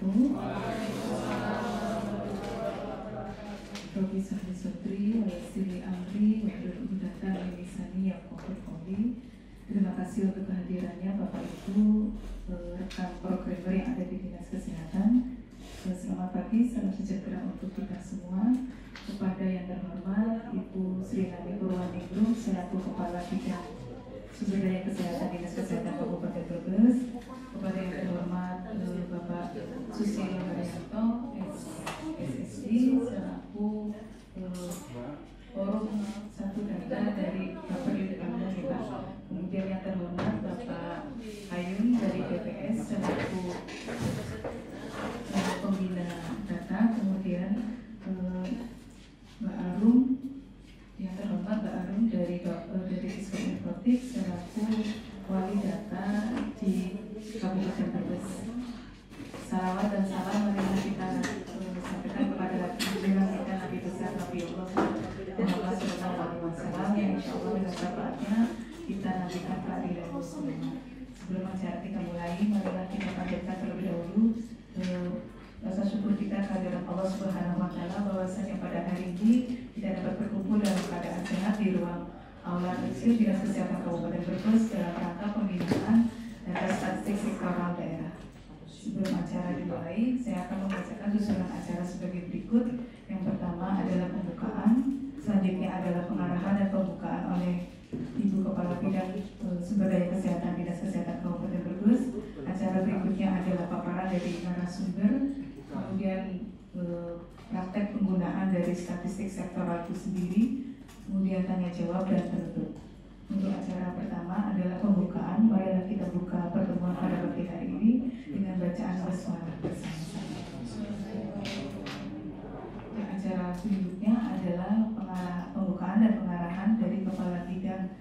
wabarakatuh. Robi Sahli Sotri, Walasili Amri, Wahdul Udatan Minisani Yaqohul Qoli. Terima kasih untuk kehadirannya Bapak Ibu rekan programmer yang ada di Dinas Kesehatan. Selamat pagi, salam sejahtera untuk kita semua. Kepada yang terhormat Ibu Sri Nani Purwaningrum selaku Kepala Bidang Sumber Daya Kesehatan Dinas Kesehatan Kabupaten Brebes. Kepada yang terhormat Bapak Susilo Haryanto SSD selaku forum satu data dari Bapak Yudhikamu kita. Kemudian yang terhormat Bapak Ayun dari DPS selaku pembina data. Kemudian Mbak Arum, yang terhormat Mbak Arum dari Diskominfotik selaku wali data di Kabupaten Brebes. Salawat dan salam marilah kita sampaikan kepada junjungan kita Nabi besar Nabi Allah Muhammad SAW yang insya Allah dengan syafaatnya kita nabikan keadilan muslim. Sebelum acara kita mulai, marilah kita panjatkan terlebih dahulu rasa syukur kita kehadirat Allah Subhanahu Wa Taala bahwasanya pada hari ini kita dapat berkumpul dalam keadaan sehat di ruang aula kecil Dinas Kesehatan Kabupaten Brebes dalam rangka pembinaan data statistik sektoral daerah. Sebelum acara dimulai, saya akan membacakan susunan acara sebagai berikut. Yang pertama adalah pembukaan, selanjutnya adalah pengarahan dan pembukaan oleh Ibu Kepala Bidang Sumber Daya Kesehatan Dinas Kesehatan Kabupaten Brebes. Acara berikutnya adalah paparan dari narasumber, kemudian praktek penggunaan dari statistik sektoral itu sendiri, kemudian tanya jawab dan penutup. Untuk acara pertama adalah pembukaan. Marilah kita buka pertemuan pada pagi hari ini dengan bacaan basmalah bersama-sama. Acara selanjutnya adalah pembukaan dan pengarahan dari Kepala Bidang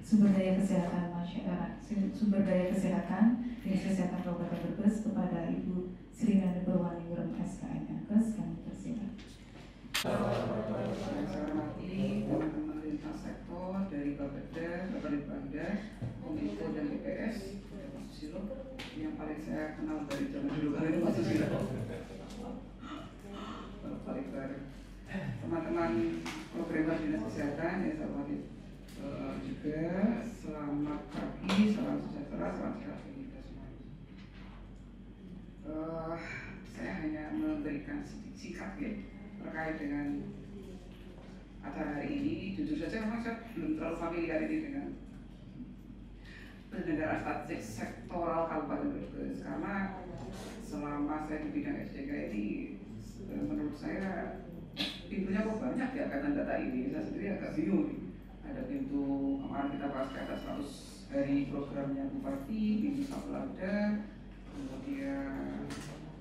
Sumber Daya Kesehatan Masyarakat, Sumber Daya Kesehatan Dinas Kesehatan Kabupaten Brebes kepada Ibu Sri Nani Purwaningrum SKN Yankes. Kami persilakan. Yang saya hormati teman-teman lintas sektor dari Bapeda, Bapeda, Kominfo dan DPS, Pak Susilo, yang paling saya kenal dari zaman dulu kali Pak Susilo, paling baru. Teman-teman programmer Dinas Kesehatan yang saya hormati juga, selamat pagi, salam sejahtera, salam sehat bagi kita semua. Saya hanya memberikan sedikit singkat ya terkait dengan acara hari ini. Jujur saja memang saya belum terlalu familiar ini dengan penyelenggaraan statistik sektoral Kabupaten Brebes, karena selama saya di bidang SDK ini menurut saya pintunya kok banyak ya kaitan data ini. Saya sendiri agak bingung nih. Ada pintu kemarin kita bahas ke atas 100 hari programnya Bupati, pintu Sapulada, kemudian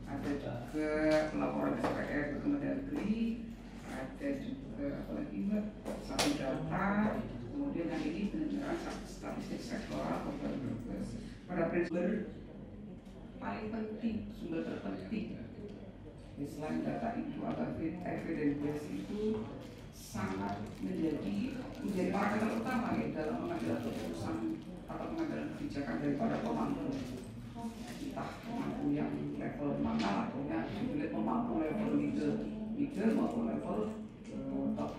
ada juga pelaporan SPR ke Kementerian Negeri, ada juga apalagi Mbak, satu data, kemudian yang ini penyelenggaraan statistik sektoral Kabupaten Brebes. Pada prinsip paling penting, sumber terpenting selain data itu atau evidence base itu sangat menjadi parameter utama ya dalam pengambilan keputusan atau pengambilan kebijakan daripada pemangku, entah pemangku yang level mana atau yang pemangku level middle maupun level top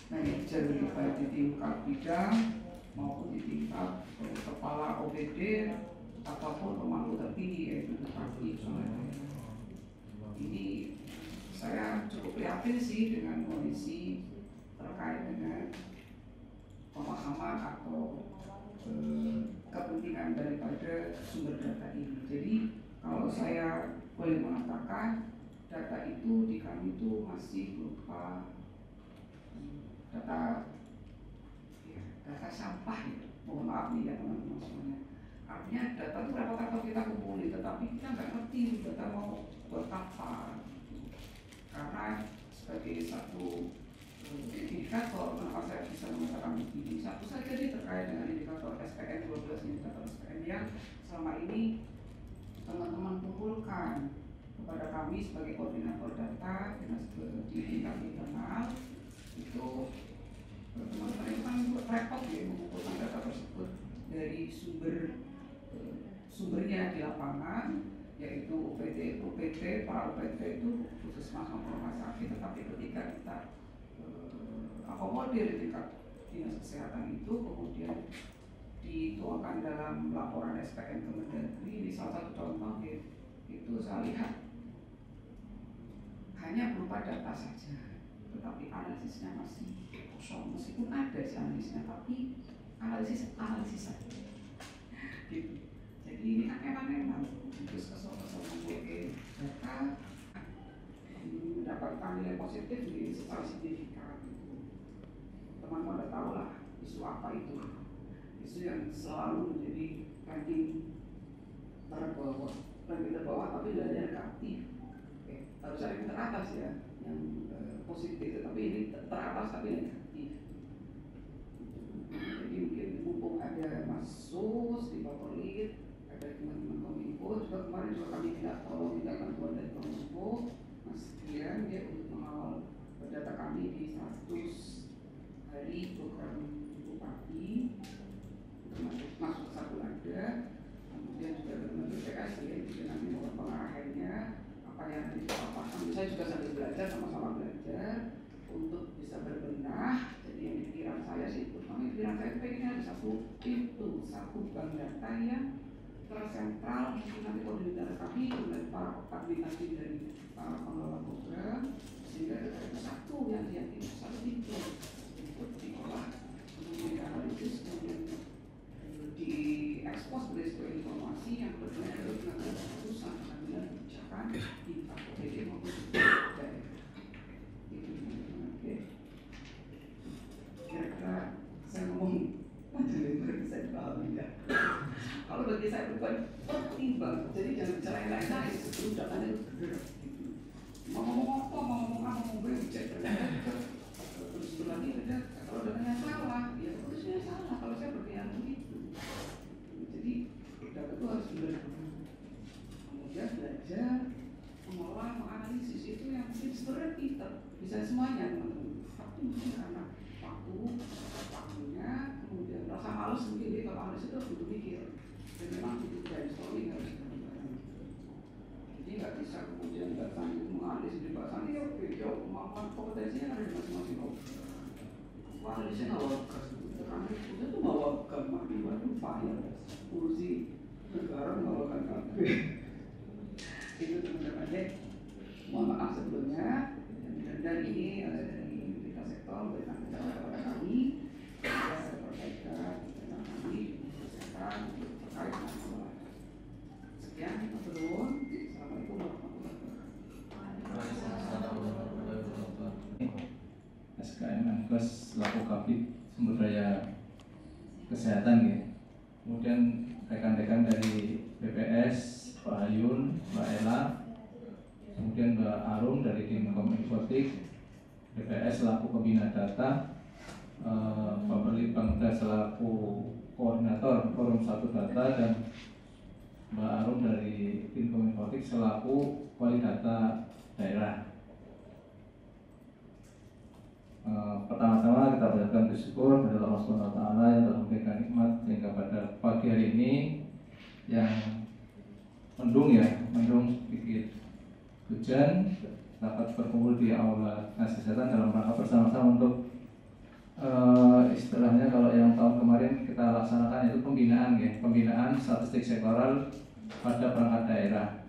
manager, baik di tingkat bidang maupun di tingkat kepala OPD ataupun pemangku tertinggi yaitu bupati. Ini saya cukup prihatin sih dengan kondisi terkait dengan pemahaman atau kepentingan daripada sumber data ini. Jadi kalau saya boleh mengatakan data itu di kami itu masih berupa data sampah gitu. Mohon maaf nih ya teman-teman semuanya. Artinya data itu repot-repot kita kumpulin, tetapi kita nggak ngerti data mau buat apa. Karena sebagai satu indikator, kenapa saya bisa mengatakan begini, satu saja nih terkait dengan indikator SPN 12, indikator SPN yang selama ini teman-teman kumpulkan kepada kami sebagai koordinator data di tingkat internal. Itu teman-teman itu kan repot ya mengumpulkan data tersebut dari sumbernya di lapangan, yaitu UPT, para UPT itu puskesmas maupun rumah sakit, tetapi ketika kita akomodir tingkat dinas kesehatan itu kemudian dituangkan dalam laporan SPM Kemendagri. Ini salah satu contoh itu saya lihat hanya berupa data saja, tetapi analisisnya masih kosong. Meskipun ada sih analisisnya, tapi analisis saja. Gitu. Jadi ini kan memang terus kesel memiliki data mendapatkan nilai positif di secara signifikan. Teman-teman udah tahu lah isu apa itu, isu yang selalu menjadi ranking terbawah tapi nilainya negatif. Harus ada yang teratas ya, yang positif, tapi ini teratas tapi negatif. Jadi mungkin mumpung ada Mas Sus di Bapelit, ada teman-teman Kominfo, juga kemarin juga kami minta bantuan dari Kominfo, Mas Dian dia untuk mengawal data kami di 100 hari program bupati, masuk satu ada, kemudian juga teman-teman BPS ya, juga nanti mohon pengarahannya apa yang dipaparkan. Saya juga sambil belajar, sama-sama belajar untuk bisa berbenah. Jadi yang pikiran saya sih, pikiran saya pengen ada satu bank data yang tersentral, mungkin nanti koordinator kami dan para koordinasi dari para pengelola program, sehingga ada satu yang satu titik untuk diolah, kemudian dianalisis, kemudian diekspos dari sebuah informasi yang berbeda dari pengambilan keputusan, pengambilan kebijakan di KPD maupun di daerah. Oke. Kira-kira saya ngomong bagi saya paham ya. Kalau bagi saya bukan pertimbang, jadi jangan bicara yang lain-lain, sebelum datanya itu benar. Mau ngomong apa, mau gue bicara terus berarti ada kalau datanya salah, ya terusnya salah. Kalau saya berpikir begitu, jadi data itu harus benar. Kemudian belajar mengolah, menganalisis itu yang mungkin sebenarnya kita bisa semuanya teman-teman. Tapi mungkin karena waktunya, kemudian rasa malas mungkin dia kalau analisis itu butuh mikir. Dan memang itu brainstorming harus dilakukan. Jadi nggak bisa kemudian datang menganalisis di bahasa ini, oke, jauh kemampuan kompetensinya ada di masing-masing orang. Analisnya nggak wakas, analisis itu nggak wakas, makin fire, kursi negara nggak wakas kafe. Itu teman-teman deh. Mohon maaf sebelumnya. Dan ini dari kita sektor berikan kepada kami, perbaikan dengan kami kesehatan terkait dengan pengelolaan. Sekian, kita turun. Assalamualaikum warahmatullahi wabarakatuh. SKM Menkes selaku Kabid Sumber Daya Kesehatan ya. Kemudian rekan-rekan dari BPS, Pak Hayun, Mbak Ella, kemudian Mbak Arum dari tim Kominfotik, BPS selaku pembina data, Pak Berlit Bangda selaku koordinator forum 1 data, dan Mbak Arum dari tim Kominfotik selaku wali data daerah. Pertama-tama kita panjatkan bersyukur kepada Allah SWT yang telah memberikan nikmat sehingga pada pagi hari ini yang mendung sedikit hujan dapat berkumpul di aula dinas kesehatan dalam rangka bersama-sama untuk istilahnya kalau yang tahun kemarin kita laksanakan itu pembinaan statistik sektoral pada perangkat daerah.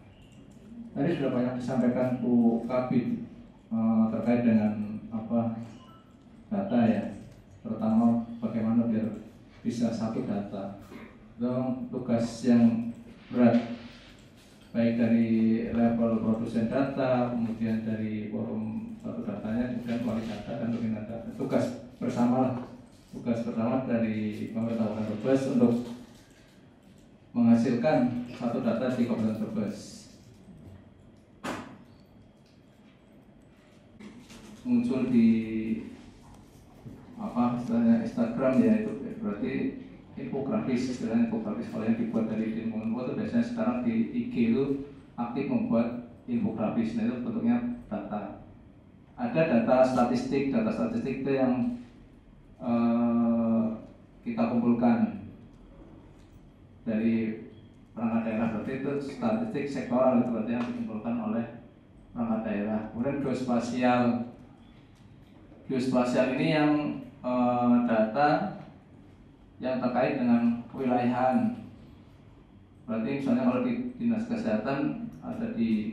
Tadi sudah banyak disampaikan Bu Kabid terkait dengan data ya, terutama bagaimana biar bisa satu data. Itu tugas yang berat, baik dari level produsen data, kemudian dari forum satu datanya, kemudian wali data dan pembina data. Tugas bersama dari pemerintah Kabupaten Brebes untuk menghasilkan satu data di Kabupaten Brebes. Muncul di istilahnya Instagram ya, itu berarti infografis, kalau yang dibuat dari tim Kominfo itu biasanya sekarang di IG itu aktif membuat infografis. Nah itu bentuknya data. Ada data statistik itu yang kita kumpulkan dari perangkat daerah, berarti itu statistik sektoral, itu berarti yang dikumpulkan oleh perangkat daerah. Kemudian geospasial ini yang data yang terkait dengan kewilayahan. Berarti misalnya kalau di dinas kesehatan ada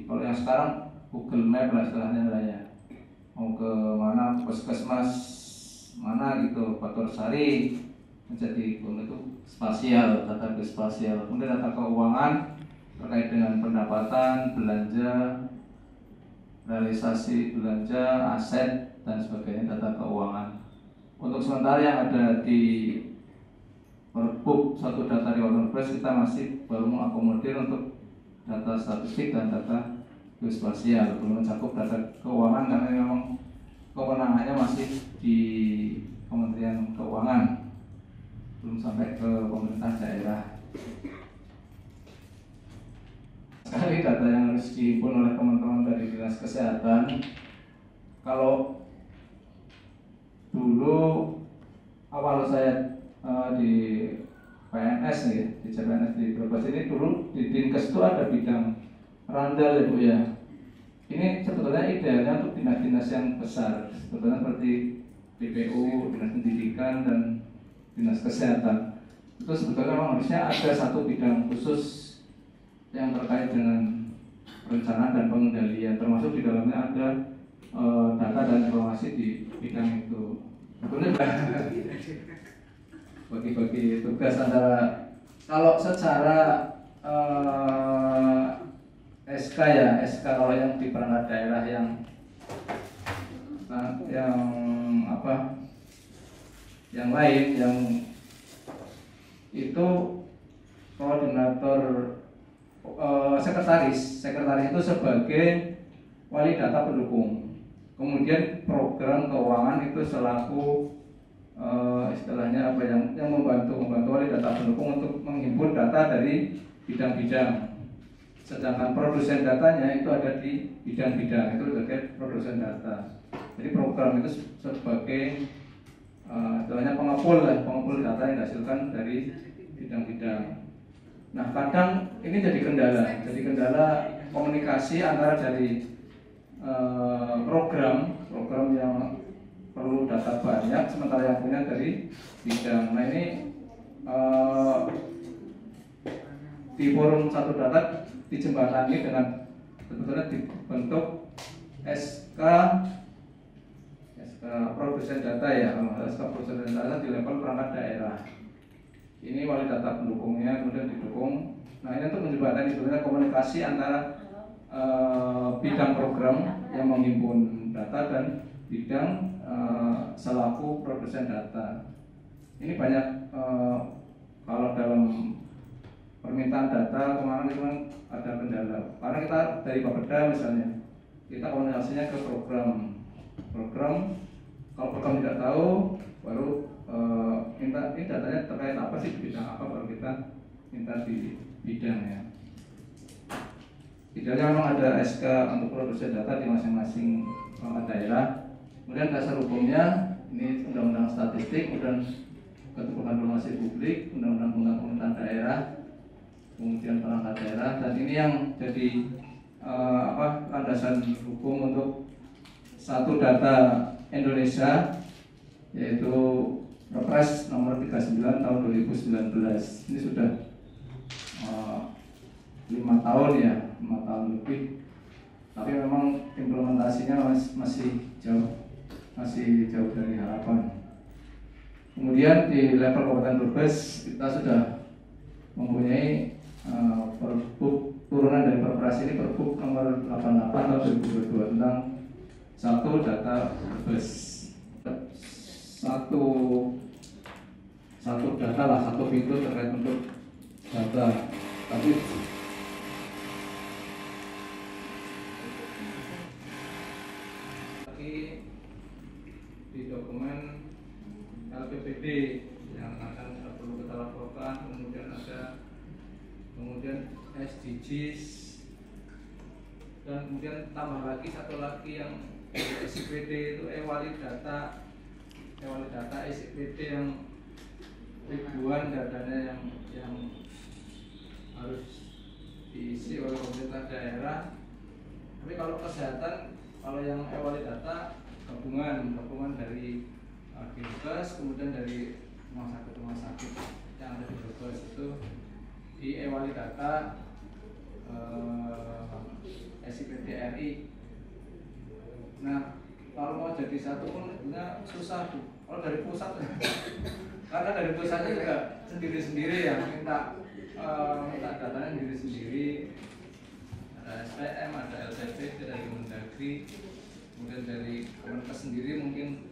kalau yang sekarang Google Map lah istilahnya lah ya, mau ke mana, puskesmas mana gitu, Batursari, menjadi itu spasial, data geospasial. Kemudian data keuangan terkait dengan pendapatan, belanja, realisasi belanja, aset dan sebagainya, data keuangan. Untuk sementara yang ada di Perbup satu data di WordPress, kita masih baru mengakomodir untuk data statistik dan data geospasial, belum mencakup data keuangan karena memang kewenangannya masih di Kementerian Keuangan, belum sampai ke pemerintah daerah. Sekali data yang harus dihimpun oleh teman-teman dari dinas kesehatan. Kalau dulu awal saya di PNS nih, di CPNS di Brebes ini, dulu di Dinkes itu ada bidang randal ya Bu ya. Ini sebetulnya idealnya untuk dinas-dinas yang besar, sebetulnya seperti BPU, Dinas Pendidikan dan Dinas Kesehatan. Itu sebetulnya memang harusnya ada satu bidang khusus yang terkait dengan perencanaan dan pengendalian, termasuk di dalamnya ada data dan informasi di bidang itu. Sebetulnya bagi-bagi tugas antara, kalau secara SK ya, SK kalau yang di perangkat daerah yang lain yang itu koordinator sekretaris itu sebagai wali data pendukung. Kemudian program keuangan itu selaku istilahnya yang membantu wali data pendukung untuk menghimpun data dari bidang-bidang. Sedangkan produsen datanya itu ada di bidang-bidang, itu sebagai produsen data. Jadi program itu sebagai istilahnya pengepul data yang dihasilkan dari bidang-bidang. Nah, kadang ini jadi kendala komunikasi antara dari program yang perlu data banyak, sementara yang punya dari bidang. Nah, ini di forum satu data dijembatani dengan sebetulnya dibentuk SK produsen data ya, SK produsen data di level perangkat daerah. Ini wali data pendukungnya kemudian didukung. Nah, ini untuk menjembatani sebetulnya komunikasi antara bidang program yang menghimpun data dan bidang selaku produsen data. Ini banyak kalau dalam permintaan data kemarin itu ada kendala. Karena kita dari Bapeda misalnya, kita komunikasinya ke program. Kalau program tidak tahu, baru minta ini datanya terkait apa sih, bidang apa, baru kita minta di bidang ya. Idealnya memang ada SK untuk produsen data di masing-masing daerah. Kemudian dasar hukumnya ini Undang-Undang Statistik, kemudian Ketentuan Informasi Publik, Undang-Undang Pemerintahan Daerah, kemudian perangkat daerah, dan ini yang jadi landasan hukum untuk satu data Indonesia, yaitu Perpres nomor 39 tahun 2019. Ini sudah 5 tahun ya, 5 tahun lebih. Tapi memang implementasinya masih jauh dari harapan. Kemudian di level Kabupaten Brebes kita sudah mempunyai Perbup turunan dari Perpres ini, Perbup nomor 88 tahun 2022 tentang satu data Brebes. Satu data lah, satu pintu terkait untuk data. Tapi di dokumen LPPD yang akan perlu kita laporkan, kemudian SDGs, dan kemudian tambah lagi satu lagi yang SIPD itu wali data SIPD yang ribuan datanya yang harus diisi oleh pemerintah daerah. Tapi kalau kesehatan, kalau yang ewali data gabungan dari Dinkes, kemudian dari rumah sakit yang ada di Brebes itu di ewali data SIPDRI. Nah, kalau mau jadi satu pun sebenarnya susah tuh. Kalau dari pusat, karena dari pusatnya juga sendiri-sendiri ya, minta datanya sendiri-sendiri. Ada SPM, ada LCP dari Mendagri, kemudian dari Kemenkes sendiri mungkin.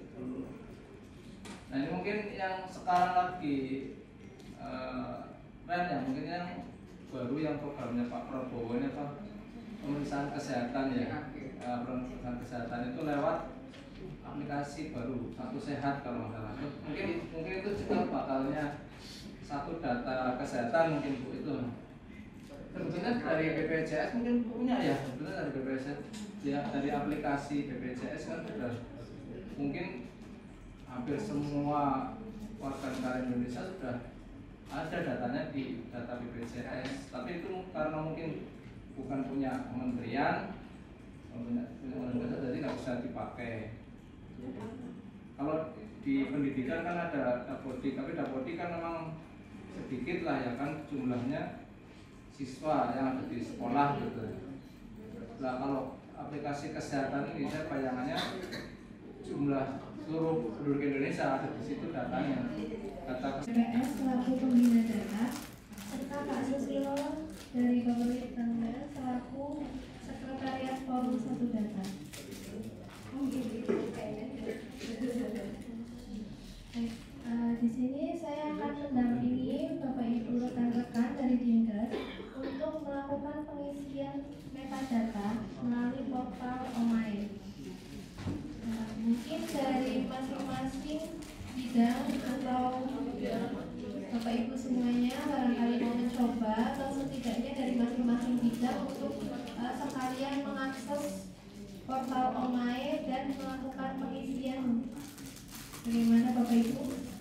Nah ini mungkin yang sekarang lagi tren ya, mungkin yang baru yang programnya Pak Prabowo ini apa, pemeriksaan kesehatan ya, pemeriksaan kesehatan itu lewat aplikasi baru Satu Sehat kalau nggak salah. Mungkin itu juga bakalnya satu data kesehatan mungkin Bu itu. Sebetulnya dari BPJS mungkin punya ya, sebetulnya dari BPJS ya, dari aplikasi BPJS kan sudah mungkin hampir semua warga negara Indonesia sudah ada datanya di data BPJS. Tapi itu karena mungkin bukan punya kementerian, jadi nggak bisa dipakai. Kalau di pendidikan kan ada Dapodik, tapi Dapodik kan memang sedikit lah ya kan jumlahnya siswa yang ada di sekolah gitu. Nah kalau aplikasi kesehatan ini saya bayangannya jumlah seluruh penduduk Indonesia ada di situ datanya. Data PPS selaku pembina data serta Pak Susilo dari pemerintah selaku sekretariat forum Satu Data. Di sini saya akan mendampingi Bapak Ibu rekan-rekan dari Dinkes untuk melakukan pengisian metadata melalui portal OMAE. Mungkin dari masing-masing bidang atau Bapak Ibu semuanya barangkali mau mencoba atau setidaknya dari masing-masing bidang untuk sekalian mengakses portal OMAE dan melakukan pengisian. Bagaimana Bapak Ibu?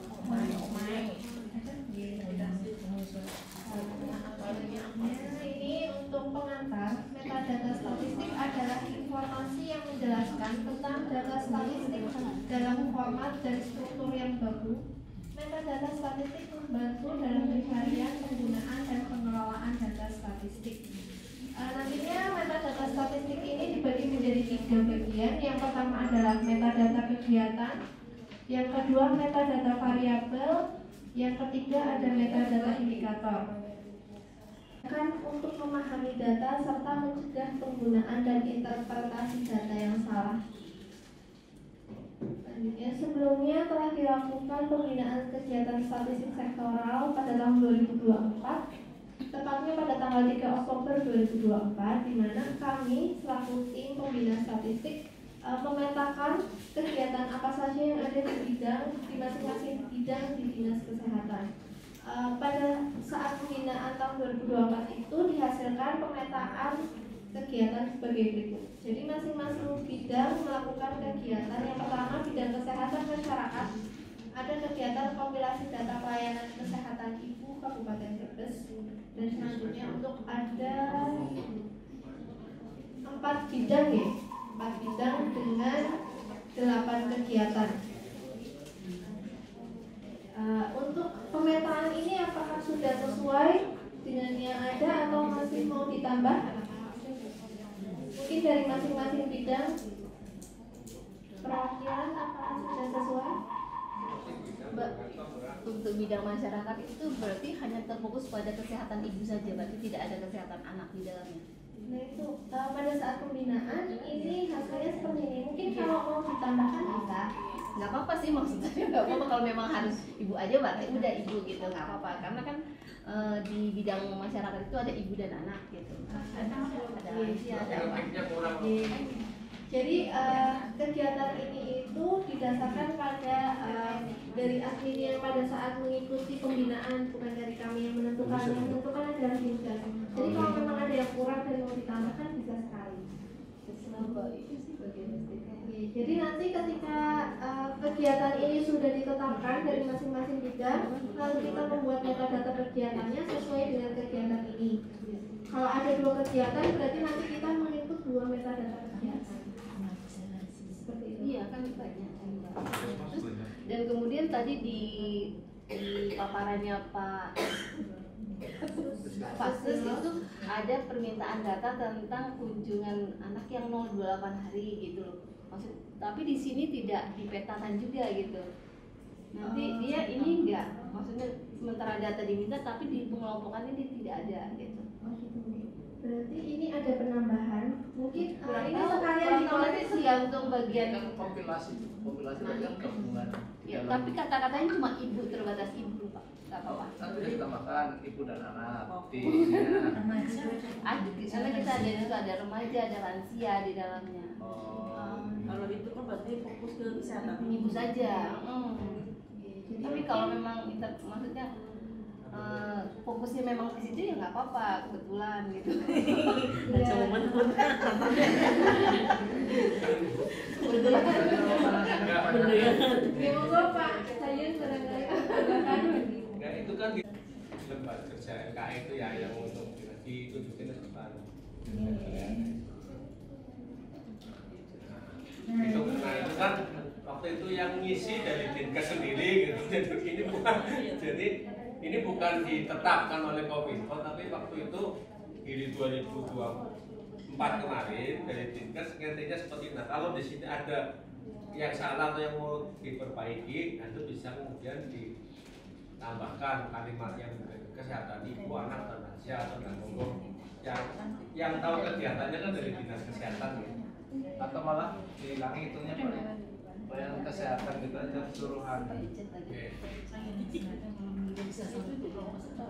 Ini untuk pengantar, metadata statistik adalah informasi yang menjelaskan tentang data statistik dalam format dan struktur yang baku. Metadata statistik membantu dalam pencarian, penggunaan, dan pengelolaan data statistik. Nantinya metadata statistik ini dibagi menjadi 3 bagian. Yang pertama adalah metadata kegiatan, yang kedua metadata variabel, yang ketiga ada metadata indikator. Untuk memahami data serta mencegah penggunaan dan interpretasi data yang salah. Selanjutnya, sebelumnya telah dilakukan pembinaan kegiatan statistik sektoral pada tahun 2024, tepatnya pada tanggal 3 Oktober 2024, di mana kami selaku tim pembina statistik memetakan kegiatan apa saja yang ada di masing-masing bidang di Dinas Kesehatan. Pada saat pembinaan tahun 2024 itu dihasilkan pemetaan kegiatan sebagai berikut. Jadi masing-masing bidang melakukan kegiatan. Yang pertama bidang kesehatan masyarakat, ada kegiatan kompilasi data pelayanan kesehatan ibu Kabupaten Brebes, dan selanjutnya untuk ada 4 bidang ya, 4 bidang dengan 8 kegiatan. Untuk pemetaan ini apakah sudah sesuai dengan yang ada atau masih mau ditambah? Mungkin dari masing-masing bidang perwakilan apakah sudah sesuai? Untuk bidang masyarakat itu berarti hanya terfokus pada kesehatan ibu saja, berarti tidak ada kesehatan anak di dalamnya. Nah itu pada saat pembinaan ini hasilnya seperti ini. Mungkin kalau mau ditambahkan bisa. Nggak apa-apa sih, maksudnya nggak apa-apa kalau memang harus ibu aja, berarti udah ibu gitu, nggak apa-apa. Karena kan di bidang masyarakat itu ada ibu dan anak gitu. Ada lansia, ada apa. Jadi kegiatan ini itu didasarkan pada dari admin yang pada saat mengikuti pembinaan, bukan dari kami yang menentukan. Yang menentukan adalah Dinkes. Jadi kalau memang ada yang kurang dan mau ditambahkan bisa sekali. Itu sih bagian Jadi nanti ketika kegiatan ini sudah ditetapkan dari masing-masing bidang, lalu kita membuat metadata kegiatannya sesuai dengan kegiatan ini. Kalau ada 2 kegiatan, berarti nanti kita menginput 2 metadata kegiatan. Seperti itu. Iya kan banyak. Terus, dan kemudian tadi di paparannya Pak Fasus itu ada permintaan data tentang kunjungan anak yang 028 hari gitu loh. Tapi di sini tidak dipetakan juga gitu. Nanti dia ini enggak, maksudnya sementara data diminta tapi di pengelompokan ini tidak ada gitu. Berarti ini ada penambahan. Mungkin ini Tahu, sekalian nanti dikoreksi. tergantung bagian. Kompilasi kan gabungan. Ya, tapi kata-katanya cuma ibu, terbatas ibu Pak. Gak apa-apa. Nanti ditambahkan ibu dan anak. Di sana kita ada juga ada remaja, ada lansia di dalamnya. Kalau itu kan berarti fokus ke kesehatan Ibu saja. Tapi kalau memang kita maksudnya fokusnya memang di situ ya nggak apa-apa, kebetulan gitu. dan cuman Ya monggo Pak, saya barangkali tambahkan. Nah itu kan di lembaga kerja LKE itu ya yang untuk ditunjukin ke depan. Itu nah itu kan waktu itu yang ngisi dari Dinkes sendiri gitu. Jadi ini bukan ditetapkan oleh Kominfo, tapi waktu itu di 2024 kemarin dari Dinkes ngertinya seperti nah kalau di sini ada yang salah atau yang mau diperbaiki, nah itu bisa kemudian ditambahkan kalimat yang kesehatan ibu, anak, dan lansia atau tanggung yang tahu kegiatannya kan dari dinas kesehatan ya. Atau malah dihilangi itunya pelayanan kesehatan gitu aja keseluruhan.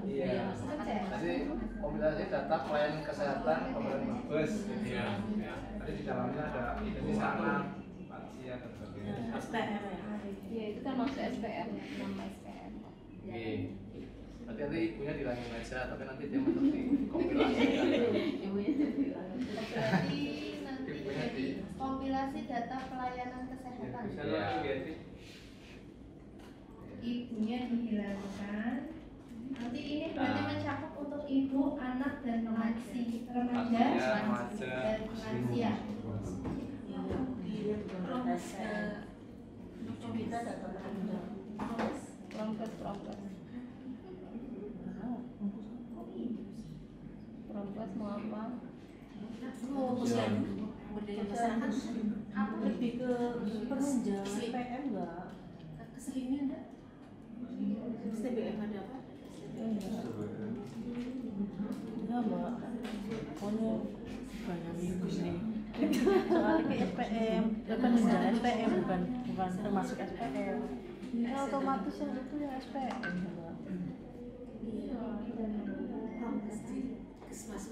Iya. Jadi kombinasi data pelayanan kesehatan kemudian bagus. Iya. Tadi di dalamnya ada ibu, anak, lansia dan sebagainya. SPR ya. Ya itu kan masuk SPR, nama SPR. Oke. Berarti nanti ibunya dilangin aja, tapi nanti dia masuk di kompilasi. Ibunya Berarti nanti jadi kompilasi data pelayanan kesehatan. Bisa langsung lihat sih. Ibunya dihilangkan. Nanti ini berarti mencakup untuk ibu, anak, dan remaja, dan lansia. Kita datang Perempuan mau apa? mau usia berdaya masyarakat apa lebih ke penunjang SPM enggak keselimnya enggak STBM ada apa enggak mbak pokoknya banyak minggu nih soalnya ke SPM penunjang SPM bukan termasuk SPM ya otomatis yang itu ya SPM mbak iya kesmas